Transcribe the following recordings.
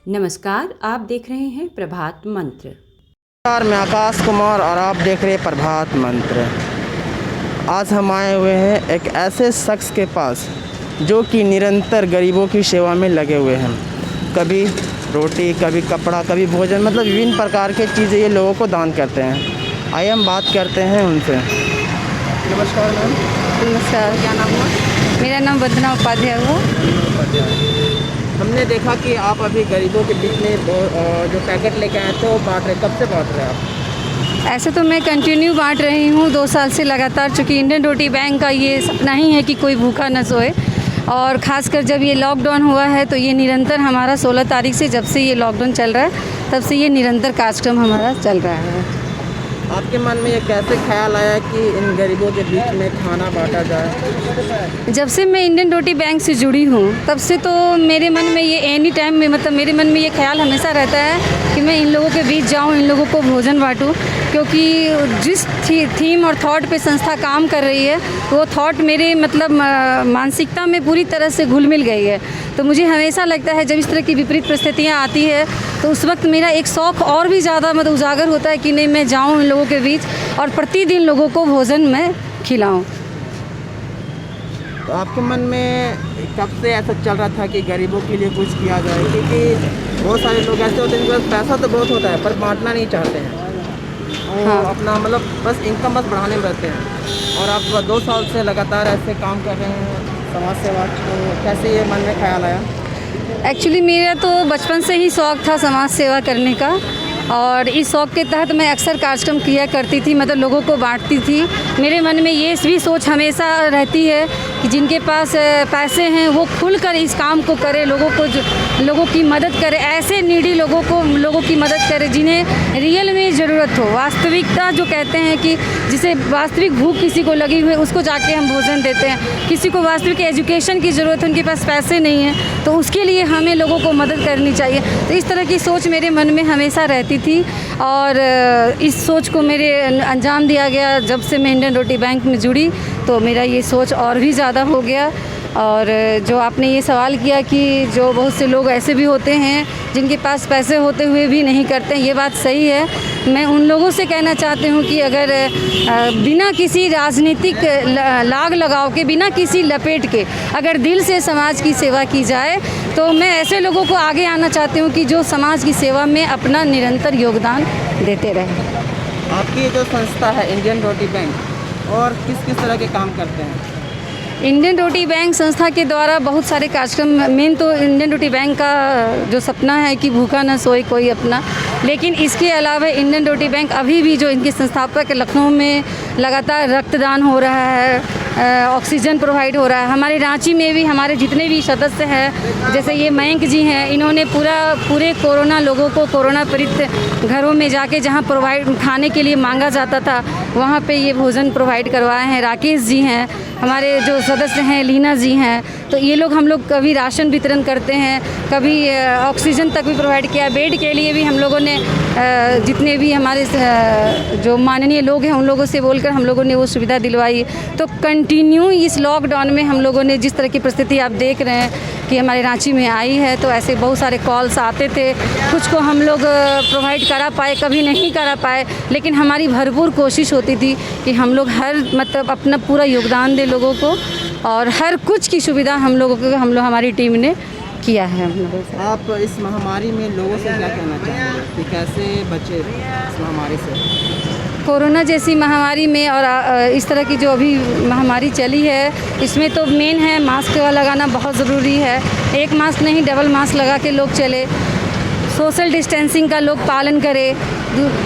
नमस्कार, आप देख रहे हैं प्रभात मंत्र। नमस्कार, मैं आकाश कुमार और आप देख रहे हैं प्रभात मंत्र। आज हम आए हुए हैं एक ऐसे शख्स के पास जो कि निरंतर गरीबों की सेवा में लगे हुए हैं। कभी रोटी, कभी कपड़ा, कभी भोजन, मतलब विभिन्न प्रकार की चीज़ें ये लोगों को दान करते हैं। आइए हम बात करते हैं उनसे। नमस्कार मैम। नमस्कार। क्या नाम हुआ? मेरा नाम वंदना उपाध्याय हुआ। हमने देखा कि आप अभी गरीबों के बीच में जो पैकेट लेके आए थे वो बांट रहे, कब से बांट रहे हैं आप? ऐसे तो मैं कंटिन्यू बांट रही हूँ 2 साल से लगातार, चूँकि इंडियन रोटी बैंक का ये सपना ही है कि कोई भूखा न सोए। और ख़ासकर जब ये लॉकडाउन हुआ है तो ये निरंतर हमारा 16 तारीख से, जब से ये लॉकडाउन चल रहा है तब से ये निरंतर कार्यक्रम हमारा चल रहा है। आपके मन में ये कैसे ख्याल आया कि इन गरीबों के बीच में खाना बांटा जाए? जब से मैं इंडियन रोटी बैंक से जुड़ी हूँ तब से तो मेरे मन में ये एनी टाइम में, मतलब मेरे मन में ये ख्याल हमेशा रहता है कि मैं इन लोगों के बीच जाऊँ, इन लोगों को भोजन बांटूँ। क्योंकि जिस थीम और थॉट पे संस्था काम कर रही है वो थॉट मेरे मतलब मानसिकता में पूरी तरह से घुल मिल गई है। तो मुझे हमेशा लगता है जब इस तरह की विपरीत परिस्थितियाँ आती है तो उस वक्त मेरा एक शौक़ और भी ज़्यादा मतलब उजागर होता है कि नहीं, मैं जाऊँ इन लोगों के बीच और प्रतिदिन लोगों को भोजन में खिलाऊँ। तो आपके मन में कब से ऐसा चल रहा था कि गरीबों के लिए कुछ किया जाए? क्योंकि बहुत सारे लोग ऐसे होते हैं जिनके पास पैसा तो बहुत होता है पर बांटना नहीं चाहते हैं। हाँ। अपना मतलब बस इनकम बस बढ़ाने में रहते हैं। और आप 2 साल से लगातार ऐसे काम कर रहे हैं समाज सेवा, तो कैसे ये मन में ख्याल आया? एक्चुअली मेरा तो बचपन से ही शौक़ था समाज सेवा करने का, और इस शौक़ के तहत मैं अक्सर कार्यक्रम किया करती थी, मतलब लोगों को बांटती थी। मेरे मन में ये भी सोच हमेशा रहती है कि जिनके पास पैसे हैं वो खुलकर इस काम को करे, लोगों की मदद करे, ऐसे नीडी लोगों की मदद करे जिन्हें रियल में ज़रूरत हो। वास्तविकता जो कहते हैं कि जिसे वास्तविक भूख किसी को लगी हुई है उसको जाके हम भोजन देते हैं। किसी को वास्तविक एजुकेशन की ज़रूरत है, उनके पास पैसे नहीं हैं, तो उसके लिए हमें लोगों को मदद करनी चाहिए। तो इस तरह की सोच मेरे मन में हमेशा रहती थी और इस सोच को मेरे अंजाम दिया गया जब से मैं इंडियन रोटी बैंक में जुड़ी, तो मेरा ये सोच और भी ज़्यादा हो गया। और जो आपने ये सवाल किया कि जो बहुत से लोग ऐसे भी होते हैं जिनके पास पैसे होते हुए भी नहीं करते, ये बात सही है। मैं उन लोगों से कहना चाहती हूँ कि अगर बिना किसी राजनीतिक लाग लगाव के, बिना किसी लपेट के अगर दिल से समाज की सेवा की जाए तो मैं ऐसे लोगों को आगे आना चाहती हूँ कि जो समाज की सेवा में अपना निरंतर योगदान देते रहें। आपकी ये जो संस्था है इंडियन रोटी बैंक, और किस किस तरह के काम करते हैं? इंडियन रोटी बैंक संस्था के द्वारा बहुत सारे कार्यक्रम, मेन तो इंडियन रोटी बैंक का जो सपना है कि भूखा न सोए कोई अपना, लेकिन इसके अलावा इंडियन रोटी बैंक अभी भी जो इनके संस्थापक लखनऊ में लगातार रक्तदान हो रहा है, ऑक्सीजन प्रोवाइड हो रहा है। हमारे रांची में भी हमारे जितने भी सदस्य हैं, जैसे ये मयंक जी हैं, इन्होंने पूरे कोरोना लोगों को कोरोना पीड़ित घरों में जाके जहां प्रोवाइड खाने के लिए मांगा जाता था वहां पे ये भोजन प्रोवाइड करवाए हैं। राकेश जी हैं, हमारे जो सदस्य हैं, लीना जी हैं, तो ये लोग हम लोग कभी राशन वितरण करते हैं, कभी ऑक्सीजन तक भी प्रोवाइड किया। बेड के लिए भी हम लोगों ने जितने भी हमारे जो माननीय लोग हैं उन लोगों से बोलकर हम लोगों ने वो सुविधा दिलवाई। तो कंटिन्यू इस लॉकडाउन में हम लोगों ने जिस तरह की परिस्थिति आप देख रहे हैं कि हमारे रांची में आई है, तो ऐसे बहुत सारे कॉल्स आते थे। कुछ को हम लोग प्रोवाइड करा पाए, कभी नहीं करा पाए, लेकिन हमारी भरपूर कोशिश होती थी कि हम लोग मतलब अपना पूरा योगदान दें लोगों को, और हर कुछ की सुविधा हमारी टीम ने किया है हम लोगों से। आप इस महामारी में लोगों से क्या कहना चाहते हैं कि कैसे बचे इस महामारी से? कोरोना जैसी महामारी में और इस तरह की जो अभी महामारी चली है, इसमें तो मेन है मास्क लगाना बहुत ज़रूरी है। एक मास्क नहीं, डबल मास्क लगा के लोग चले, सोशल डिस्टेंसिंग का लोग पालन करें,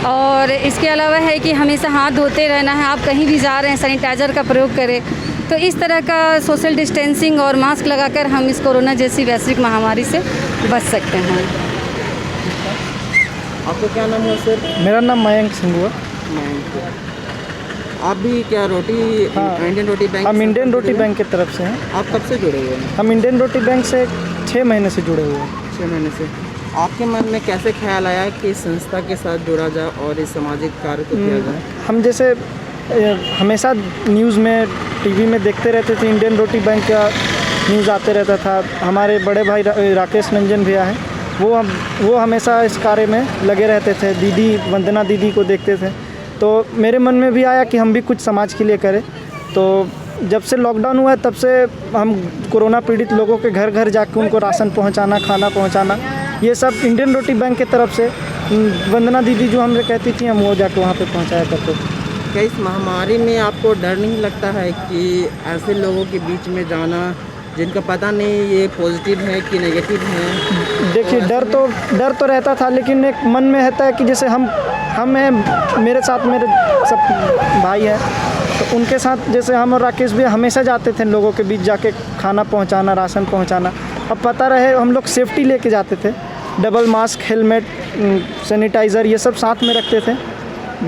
और इसके अलावा है कि हमेशा हाथ धोते रहना है। आप कहीं भी जा रहे हैं सैनिटाइज़र का प्रयोग करें। तो इस तरह का सोशल डिस्टेंसिंग और मास्क लगाकर हम इस कोरोना जैसी वैश्विक महामारी से बच सकते हैं। आपको क्या नाम है सर? मेरा नाम मयंक सिंह हुआ। आप भी क्या रोटी? हाँ, इंडियन रोटी बैंक? हम इंडियन रोटी बैंक की तरफ से हैं। आप कब से जुड़े हुए हैं? हम इंडियन रोटी बैंक से 6 महीने से जुड़े हुए हैं। 6 महीने से। आपके मन में कैसे ख्याल आया कि इस संस्था के साथ जुड़ा जाए और इस सामाजिक कार्य को किया जाए? हम जैसे हमेशा न्यूज़ में, टीवी में देखते रहते थे इंडियन रोटी बैंक का न्यूज़ आते रहता था। हमारे बड़े भाई राकेश रंजन भैया हैं, वो हमेशा इस कार्य में लगे रहते थे। दीदी वंदना दीदी को देखते थे, तो मेरे मन में भी आया कि हम भी कुछ समाज के लिए करें। तो जब से लॉकडाउन हुआ है तब से हम कोरोना पीड़ित लोगों के घर घर जाकर उनको राशन पहुंचाना, खाना पहुंचाना, ये सब इंडियन रोटी बैंक की तरफ से वंदना दीदी जो हमें कहती थी, हम वो जाकर वहाँ पे पहुंचाया करते थे। क्या इस महामारी में आपको डर नहीं लगता है कि ऐसे लोगों के बीच में जाना जिनका पता नहीं ये पॉजिटिव है कि नेगेटिव है? देखिए, डर तो रहता था, लेकिन एक मन में रहता है कि जैसे हम हैं, मेरे साथ मेरे सब भाई हैं, तो उनके साथ जैसे हम और राकेश भी हमेशा जाते थे लोगों के बीच, जाके खाना पहुंचाना, राशन पहुंचाना। अब पता रहे हम लोग सेफ्टी लेके जाते थे, डबल मास्क, हेलमेट, सैनिटाइज़र, ये सब साथ में रखते थे।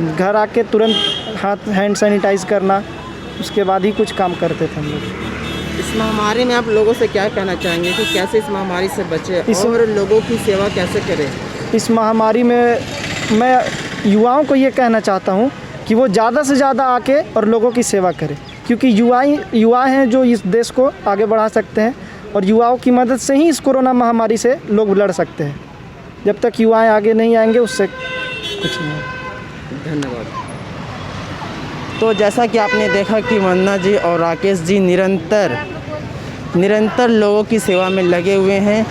घर आके तुरंत हाथ हैंड सैनिटाइज़ करना, उसके बाद ही कुछ काम करते थे हम लोग। इस महामारी में आप लोगों से क्या कहना चाहेंगे कि कैसे इस महामारी से बचें और लोगों की सेवा कैसे करें? इस महामारी में मैं युवाओं को ये कहना चाहता हूँ कि वो ज़्यादा से ज़्यादा आके और लोगों की सेवा करें, क्योंकि युवा हैं जो इस देश को आगे बढ़ा सकते हैं, और युवाओं की मदद से ही इस कोरोना महामारी से लोग लड़ सकते हैं। जब तक युवाएं आगे नहीं आएंगे उससे कुछ नहीं। धन्यवाद। तो जैसा कि आपने देखा कि वंदना जी और राकेश जी निरंतर लोगों की सेवा में लगे हुए हैं।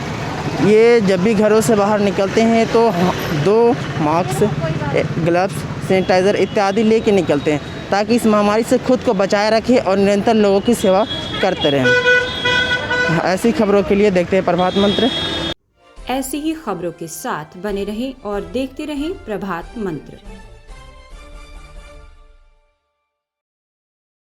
ये जब भी घरों से बाहर निकलते हैं तो 2 मास्क, ग्लव्स, सैनिटाइज़र इत्यादि लेके निकलते हैं, ताकि इस महामारी से खुद को बचाए रखें और निरंतर लोगों की सेवा करते रहें। ऐसी खबरों के लिए देखते हैं प्रभात मंत्र। ऐसी ही खबरों के साथ बने रहें और देखते रहें प्रभात मंत्र।